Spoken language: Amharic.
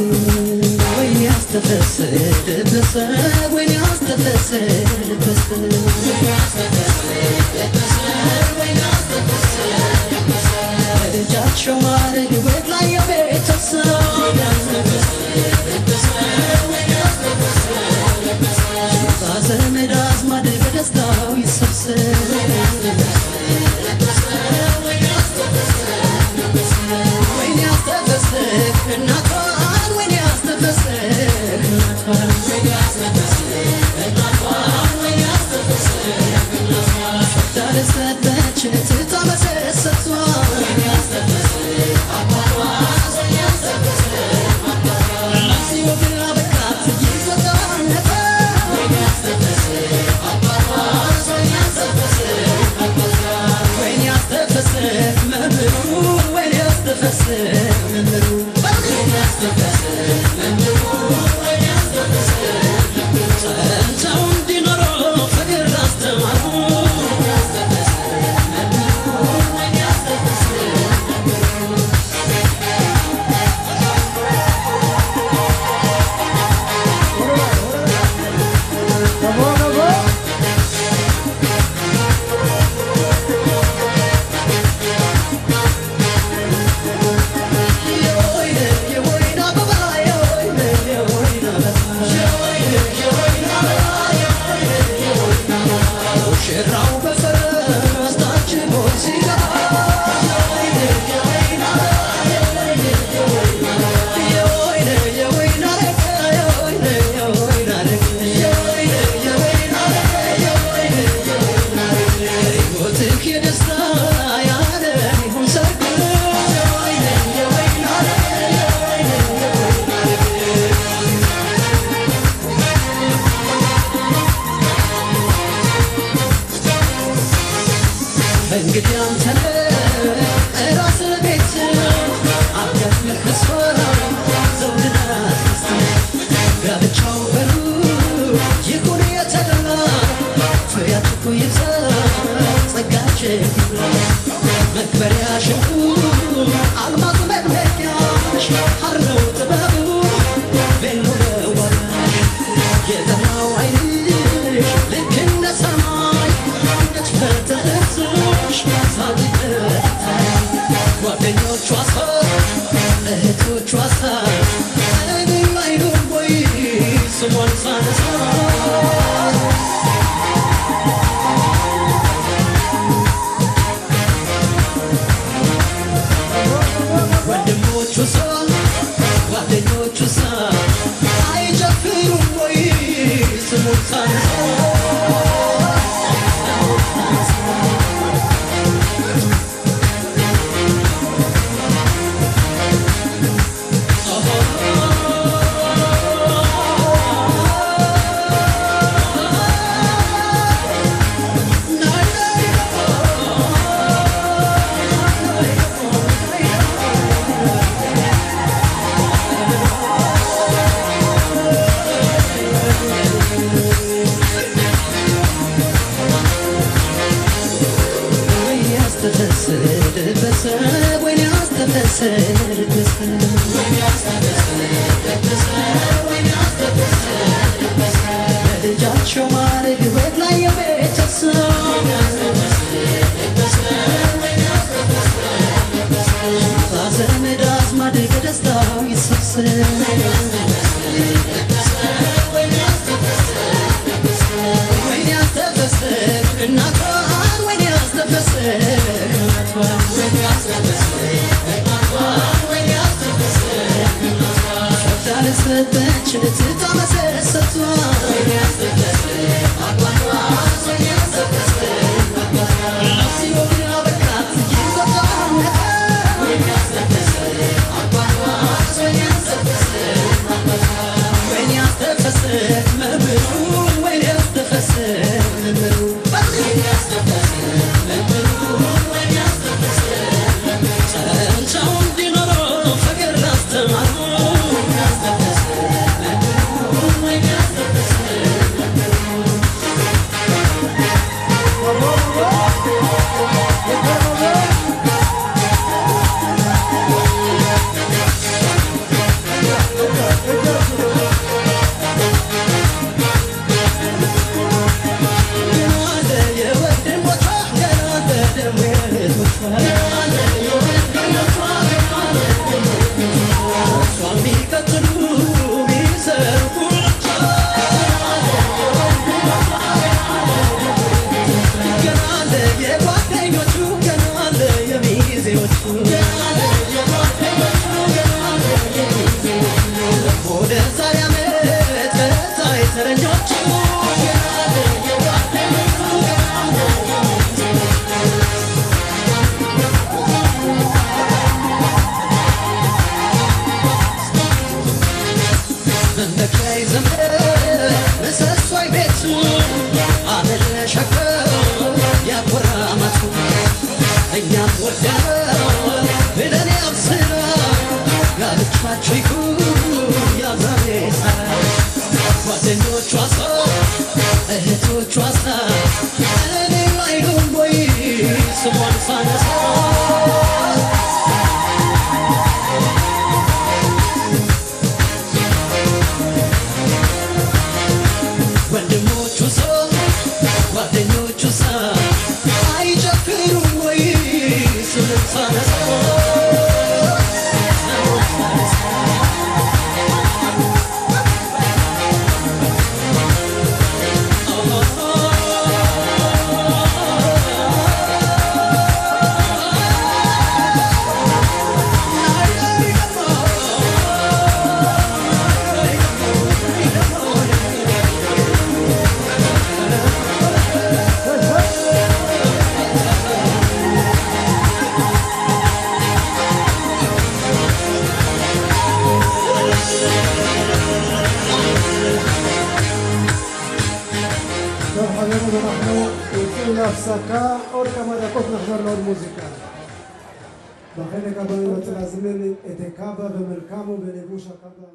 وين يستفسد بس وين يستفسد بس رجعت شمال الوقت لا يبيت الصار فازم راز ما بدستاو يسفسد وين يستفسد النطان وين يستفسد النطان وين يستفسد درستش تتمسس الصوار وين يستفسد أقواس وين يستفسد نفسي وبلا بكات يزدان نفاق وين يستفسد أقواس وين يستفسد وين يستفسد ممرو وين يستفسد ممرو وين يستفسد ممرو وين يستفسد انتم دينارو فقر راستمعو እንግዲህ አንተ ራስ ቤት አብያት ለክስፈራ ዘውድናት ጋብቻው በሩ ይኩን የተደላ ፍሬያችሁ ይብዛ ጸጋችን መክበሪያ ሽንኩ አልማዝ መድመቂያሽ ሐር ነው ጥበቡ ቤሎ ለዋሽ የጠራው ዓይንሽ ልክ እንደ ሰማይ ነጭፈተርሶሽ ጓደኞቿ እህቶቿ እኔ አይኑ ወይ ስሟን ሳነሳ ጓደኞቹ አይጨፍሩም ወይ ስሙን ሳነሳ ልጃቸው ማረግ ወት ላይ የቤተሰብ ዘመድ አዝማድ በደስታው ይሰብሰብ ወይን ያስተፈስብ እናቷን ወይን ያስተፈስብ እናቷን ወይን ያስተፈስብ ሰጠች ልትታመሰሰቷ ወይን ያስተፈስብ አቋቋም ወይን ያስተፈስብ ሲሆን ያበቃት ይዘታነ ወይን ያስተፈስብ አቋቋም ወይን ያስተፈስብ ወይን ያስተፈስብ መብሩ ወይን ያስተፈስብ መብሩ ወይን ያስተፈስብ መብሩ ወይን ያስተፈስብ ጸንተው እንዲኖሩ ፍቅር ላስተማሩ ወይን ያስተፈስብ መብሩ ያዛኔ ሳራ ጓደኞቿ እህቶቿ እኔ አይሉም ወይ ስሟን ሳነሳ ወንድሞቹ ጓደኞቹ አይጨፍሩም ወይ ስሟን ሳነሳ הפסקה, עוד כמה דקות נחזור לעוד מוזיקה. בחלק הבא אני רוצה להזמין את קאבה ומלקמו בלבוש הקאבה.